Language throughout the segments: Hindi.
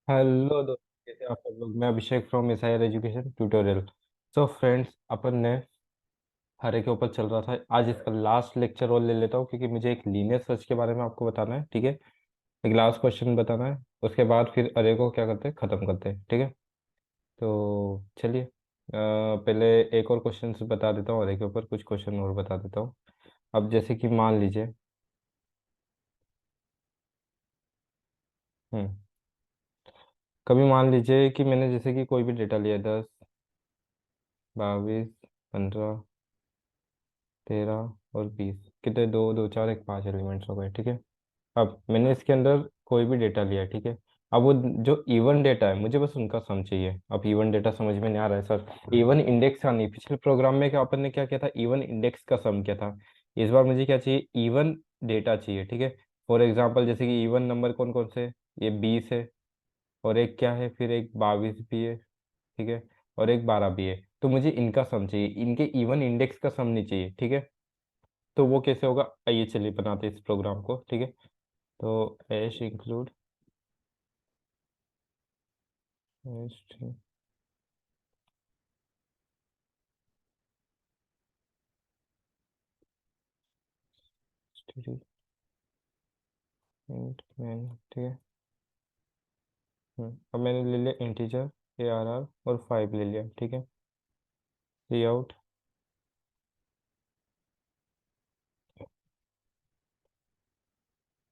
हेलो दोस्त, कैसे हैं आप सब लोग। मैं Abhishek from S higher education tutorial. So friends, अपन ने हरे के ऊपर चल रहा था। आज इसका लास्ट लेक्चर और ले लेता हूँ, क्योंकि मुझे एक लीनियर सर्च के बारे में आपको बताना है। ठीक है, एक लास्ट क्वेश्चन बताना है। उसके बाद फिर अरे को क्या करते हैं, ख़त्म करते हैं। ठीक है, तो चलिए पहले एक और क्वेश्चन बता देता हूँ। अरे के ऊपर कुछ क्वेश्चन और बता देता हूँ। अब जैसे कि मान लीजिए, हम्म कभी मान लीजिए कि मैंने जैसे कि कोई भी डेटा लिया, 10, 22, 15, 13 और 20। कितने, दो दो चार, एक, 5 एलिमेंट्स हो गए। ठीक है, अब मैंने इसके अंदर कोई भी डेटा लिया। ठीक है, अब वो जो इवन डेटा है, मुझे बस उनका सम चाहिए। अब इवन डेटा समझ में नहीं आ रहा है सर, इवन इंडेक्स का नहीं। पिछले प्रोग्राम में क्या अपन ने क्या किया था, इवन इंडेक्स का सम किया था। इस बार मुझे क्या चाहिए, इवन डेटा चाहिए। ठीक है, फॉर एग्जाम्पल जैसे कि इवन नंबर कौन कौन से, ये 20 है, और एक क्या है, फिर एक 22 भी है। ठीक है, और एक 12 भी है। तो मुझे इनका सम चाहिए, इनके इवन इंडेक्स का सम नहीं चाहिए। ठीक है, तो वो कैसे होगा, आइए चलिए बनाते हैं इस प्रोग्राम को। ठीक है, तो ऐश इंक्लूड मैन। ठीक है, अब मैंने ले लिया इंटीजर ARR और 5 ले लिया। ठीक है, सी आउट,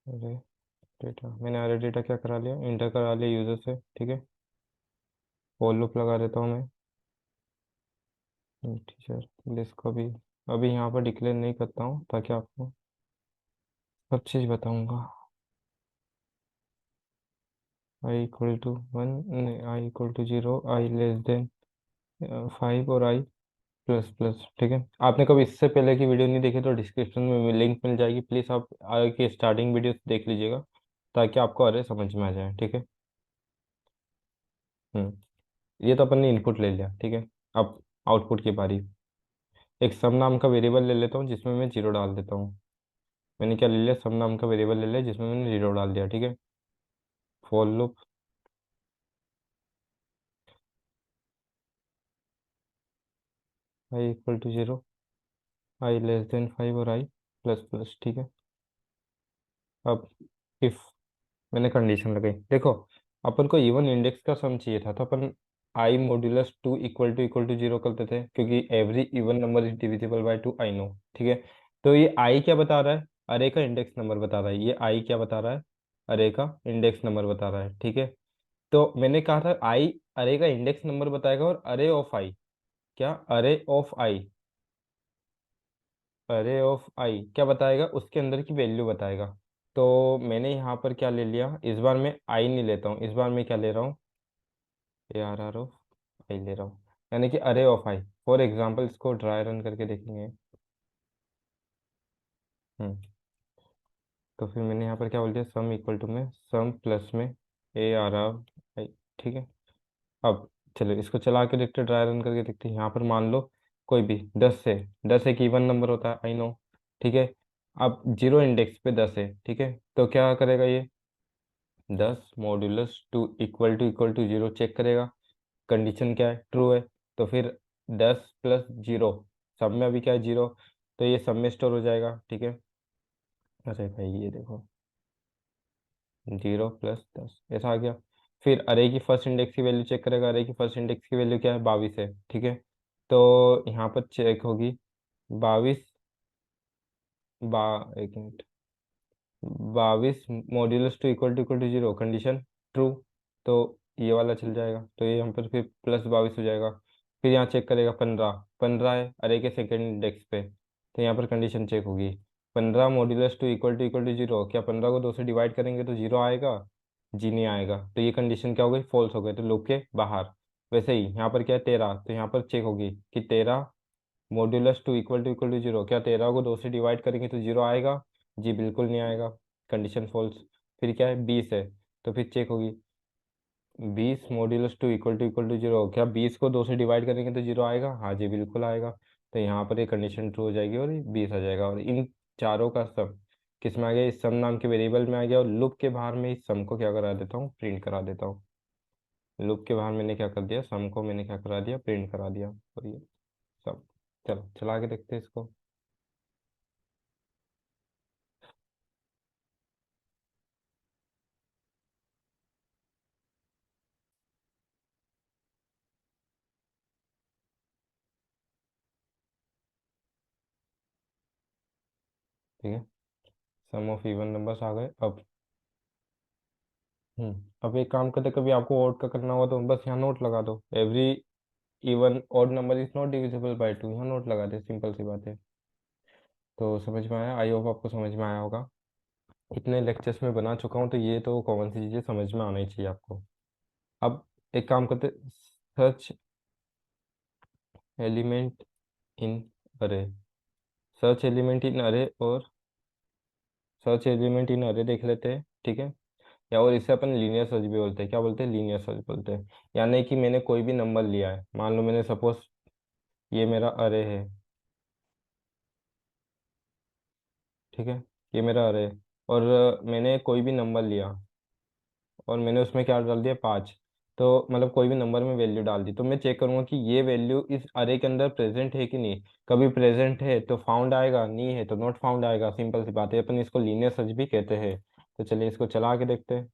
अरे डेटा, मैंने अरे डेटा क्या करा लिया, इंटर करा लिया यूजर से। ठीक है, फॉर लूप लगा देता हूँ मैं। इंटीजर लिस्ट को भी अभी यहाँ पर डिक्लेयर नहीं करता हूँ, ताकि आपको सब चीज़ बताऊंगा। i=1, i=0, i<0, और प्लस प्लस। ठीक है, आपने कभी इससे पहले की वीडियो नहीं देखी तो डिस्क्रिप्शन में लिंक मिल जाएगी। प्लीज़ आप आगे की स्टार्टिंग वीडियो देख लीजिएगा, ताकि आपको अरे समझ में आ जाए। ठीक है, ये तो अपन ने इनपुट ले लिया। ठीक है, अब आउटपुट की बारी। एक सम नाम का वेरिएबल ले लेता हूँ, जिसमें मैं जीरो डाल देता हूँ। मैंने क्या ले लिया, सम नाम का वेरिएबल ले लिया, जिसमें मैंने जीरो डाल दिया। ठीक है, फॉर लूप, i=0, i<5 और i प्लस प्लस। ठीक है, अब इफ मैंने कंडीशन लगाई, देखो अपन को इवन इंडेक्स का सम चाहिए था, तो अपन i mod2 equal to zero करते थे, क्योंकि every even number is divisible by 2, I know. ठीक है, तो ये i क्या बता रहा है, अरे का इंडेक्स नंबर बता रहा है। ये i क्या बता रहा है, अरे का इंडेक्स नंबर बता रहा है। ठीक है, तो मैंने कहा था i अरे का इंडेक्स नंबर बताएगा, और अरे ऑफ आई, क्या अरे ऑफ आई क्या बताएगा, उसके अंदर की वैल्यू बताएगा। तो मैंने यहाँ पर क्या ले लिया, इस बार मैं आई नहीं लेता हूँ, इस बार मैं क्या ले रहा हूँ, ARR ऑफ आई ले रहा हूँ, यानी कि अरे ऑफ आई। फॉर एग्जाम्पल इसको ड्राई रन करके देखेंगे। हम्म तो फिर मैंने यहाँ पर क्या बोल दिया, सम इक्वल टू में सम प्लस में ARR आई। ठीक है, अब चलो इसको चला के देखते, ड्राई रन करके देखते हैं। यहाँ पर मान लो कोई भी 10 एक इवन नंबर होता है, आई नो। ठीक है, अब जीरो इंडेक्स पे 10 है। ठीक है, तो क्या करेगा ये, 10 mod2 equal to zero check करेगा। कंडीशन क्या है, ट्रू है। तो फिर 10 + 0, सब में अभी क्या है, जीरो, तो ये सब में स्टोर हो जाएगा। ठीक है, अरे भाई ये देखो, 0 + 10 ऐसा आ गया। फिर अरे की फर्स्ट इंडेक्स की वैल्यू चेक करेगा, अरे की फर्स्ट इंडेक्स की वैल्यू क्या है, 22 है। ठीक है, तो यहाँ पर चेक होगी 22, एक minute, 22 mod2 equal to zero, condition true, तो ये वाला चल जाएगा। तो ये यहाँ पर फिर +22 हो जाएगा। फिर यहाँ चेक करेगा, 15, 15 है अरे के सेकेंड इंडेक्स पे, तो यहाँ पर कंडीशन चेक होगी, 15 mod2 इक्वल टू जीरो, क्या 15 को 2 से डिवाइड करेंगे तो जीरो आएगा, जी नहीं आएगा। तो ये कंडीशन क्या हो गई, फॉल्स हो गई, तो लूप के बाहर। वैसे ही यहाँ पर क्या है, 13, तो यहाँ पर चेक होगी कि 13 mod2 इक्वल टू जीरो, क्या 13 को 2 से डिवाइड करेंगे तो जीरो आएगा, जी बिल्कुल नहीं आएगा, कंडीशन फॉल्स। फिर क्या है, 20 है, तो फिर चेक होगी, 20 mod2 इक्वल टू जीरो, क्या 20 को 2 से डिवाइड करेंगे तो जीरो आएगा, हाँ जी बिल्कुल आएगा। तो यहाँ पर ये कंडीशन ट्रू हो जाएगी, और ये 20 आ जाएगा। और इन चारों का सम किस में आ गया, इस सम नाम के वेरिएबल में आ गया, और लूप के बाहर में इस सम को क्या करा देता हूँ, प्रिंट करा देता हूँ। लूप के बाहर मैंने क्या कर दिया, सम को मैंने क्या करा दिया, प्रिंट करा दिया, और ये सब। चलो चला के देखते हैं इसको। ठीक है, सम ऑफ इवन नंबर्स आ गए अब। अब एक काम करते, कभी आपको ओड का करना होगा तो बस यहाँ नोट लगा दो, every even odd number is not divisible by two, यहाँ नोट लगा दे, सिंपल सी बात है। तो समझ में आया, आई होप आपको समझ में आया होगा। इतने लेक्चर्स में बना चुका हूँ तो ये तो कॉमन सी चीज़ें समझ में आना ही चाहिए आपको। अब एक काम करते, सर्च एलिमेंट इन अरे, सर्च एलिमेंट इन अरे और सर्च एलिमेंट इन अरे देख लेते हैं, ठीक है। या और इसे अपन लीनियर सर्च भी बोलते हैं, क्या बोलते हैं, लीनियर सर्च बोलते हैं। यानी कि मैंने कोई भी नंबर लिया है, मान लो मैंने सपोज ये मेरा अरे है, ठीक है, ये मेरा अरे है, और मैंने कोई भी नंबर लिया और मैंने उसमें क्या डाल दिया, 5। तो मतलब कोई भी नंबर में वैल्यू डाल दी, तो मैं चेक करूंगा कि ये वैल्यू इस अरे के अंदर प्रेजेंट है कि नहीं। कभी प्रेजेंट है तो फाउंड आएगा, नहीं है तो नॉट फाउंड आएगा, सिंपल सी बात है, अपन इसको लीनियर सर्च भी कहते हैं। तो चलिए इसको चला के देखते हैं।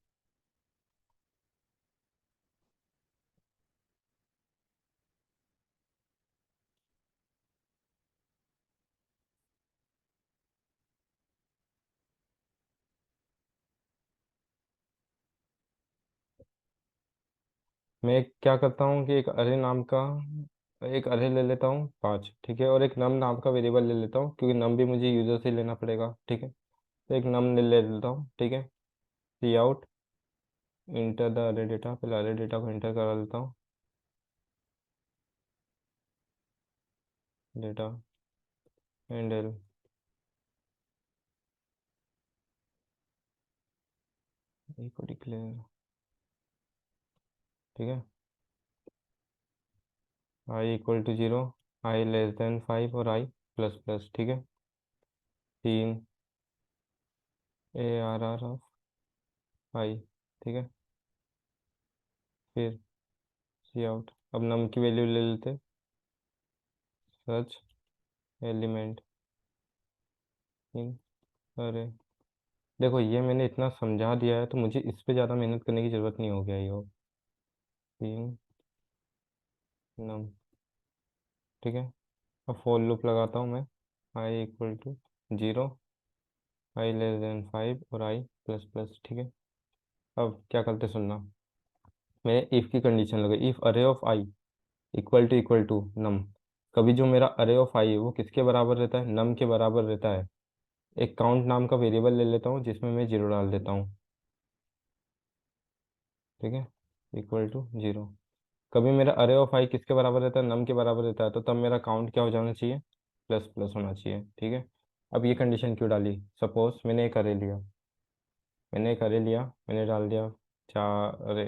मैं क्या करता हूँ कि एक अरे नाम का, एक अरे ले लेता हूँ 5, ठीक है, और एक नम नाम का वेरिएबल ले लेता हूँ, क्योंकि नम भी मुझे यूजर से लेना पड़ेगा, ठीक है। तो एक नम ले लेता हूँ, ठीक है। सी आउट इंटर द अरे डेटा, पहले अरे डेटा को इंटर करा लेता हूँ। डेटा हैंडल, को डिक्लेयर, ठीक है, I equal to 0, I less than 5 और आई प्लस प्लस, ठीक है। तीन A R R of I, ठीक है। फिर सी आउट, अब नम की वैल्यू ले लेते, सर्च एलिमेंट इन अरे। देखो ये मैंने इतना समझा दिया है, तो मुझे इस पे ज़्यादा मेहनत करने की ज़रूरत नहीं हो गया, ये हो तीन नम, ठीक है। अब फॉर लूप लगाता हूँ मैं, I equal to 0, I less than 5 और आई प्लस प्लस, ठीक है। अब क्या करते सुनना, मैंने इफ़ की कंडीशन लगाई, इफ़ अरे ऑफ आई इक्वल टू नम। कभी जो मेरा अरे ऑफ आई है वो किसके बराबर रहता है, नम के बराबर रहता है। एक काउंट नाम का वेरिएबल ले लेता हूँ जिसमें मैं 0 डाल देता हूँ, ठीक है, इक्वल टू 0। कभी मेरा अरे ऑफ आई किसके बराबर रहता है, नम के बराबर रहता है, तो तब मेरा काउंट क्या हो जाना चाहिए, प्लस प्लस होना चाहिए, ठीक है। अब ये कंडीशन क्यों डाली, सपोज मैंने एक अरे लिया, मैंने डाल दिया चार, अरे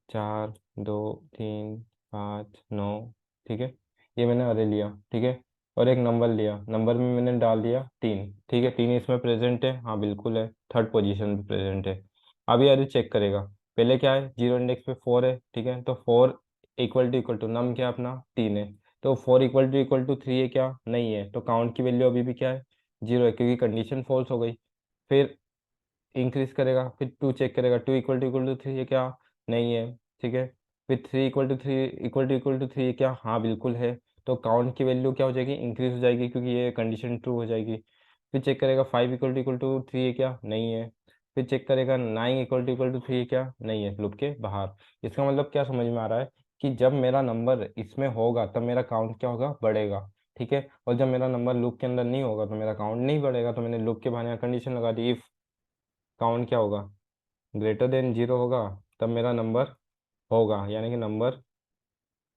4, 2, 3, 5, 9, ठीक है। ये मैंने अरे लिया, ठीक है, और एक नंबर लिया, नंबर में मैंने डाल दिया 3, ठीक है। 3 इसमें प्रेजेंट है, हाँ बिल्कुल है, थर्ड पोजीशन पे प्रेजेंट है। अब ये अरे चेक करेगा, पहले क्या है, 0 इंडेक्स पे 4 है, ठीक है, तो 4 इक्वल टू नम क्या अपना 3 है। तो 4 इक्वल टू 3 है क्या, नहीं है, तो काउंट की वैल्यू अभी भी क्या है, 0 है, क्योंकि कंडीशन फॉल्स हो गई। फिर इंक्रीज करेगा, फिर 2 चेक करेगा, 2 इक्वल टू 3 है क्या, नहीं है, ठीक है। फिर 3 इक्वल टू 3 है क्या, हाँ बिल्कुल है। तो काउंट की वैल्यू क्या हो जाएगी, इंक्रीज हो जाएगी, क्योंकि ये कंडीशन ट्रू हो जाएगी। फिर चेक करेगा 5 इक्वल टू 3 है क्या, नहीं है। फिर चेक करेगा 9 इक्वल टू 3 है क्या, नहीं है, लूप के बाहर। इसका मतलब क्या समझ में आ रहा है, कि जब मेरा नंबर इसमें होगा तब मेरा काउंट क्या होगा, बढ़ेगा, ठीक है। और जब मेरा नंबर लूप के अंदर नहीं होगा तो मेरा काउंट नहीं बढ़ेगा। तो मैंने लूप के बाहर कंडीशन लगा दी, इफ काउंट क्या होगा, ग्रेटर देन 0 होगा, तब मेरा नंबर होगा, यानी कि नंबर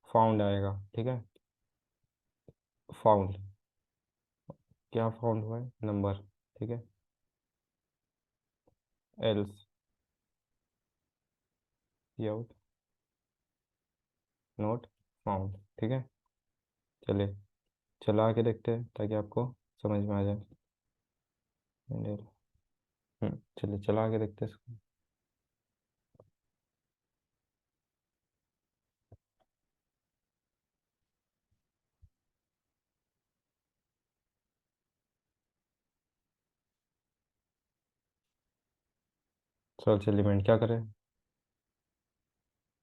फाउंड आएगा, ठीक है। फाउंड, क्या फाउंड हुआ है, नंबर, ठीक है। एल्स आउट नॉट फाउंड, ठीक है। चलिए चला के देखते हैं ताकि आपको समझ में आ जाए। चलिए चला के देखते हैं इसको। सर्च एलिमेंट क्या करें?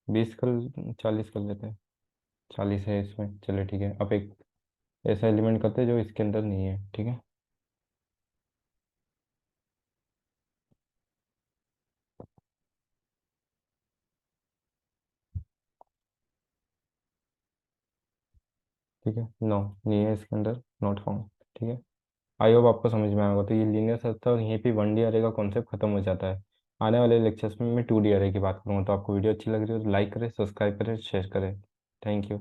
20 कर, 40 कर लेते हैं। 40 है इसमें, चलिए ठीक है। अब एक ऐसा एलिमेंट करते हैं जो इसके अंदर नहीं है, ठीक है। ठीक है, नो, नहीं है इसके अंदर, नॉट फाउंड। ठीक है। आई होप आपको समझ में आएगा। तो ये लीनियर सर्च था और यहीं पे 1D अरे का कॉन्सेप्ट खत्म हो जाता है। आने वाले लेक्चर्स में मैं 2D अरे की बात करूँगा। तो आपको वीडियो अच्छी लग रही हो तो लाइक करें, सब्सक्राइब करें, शेयर करें। Thank you.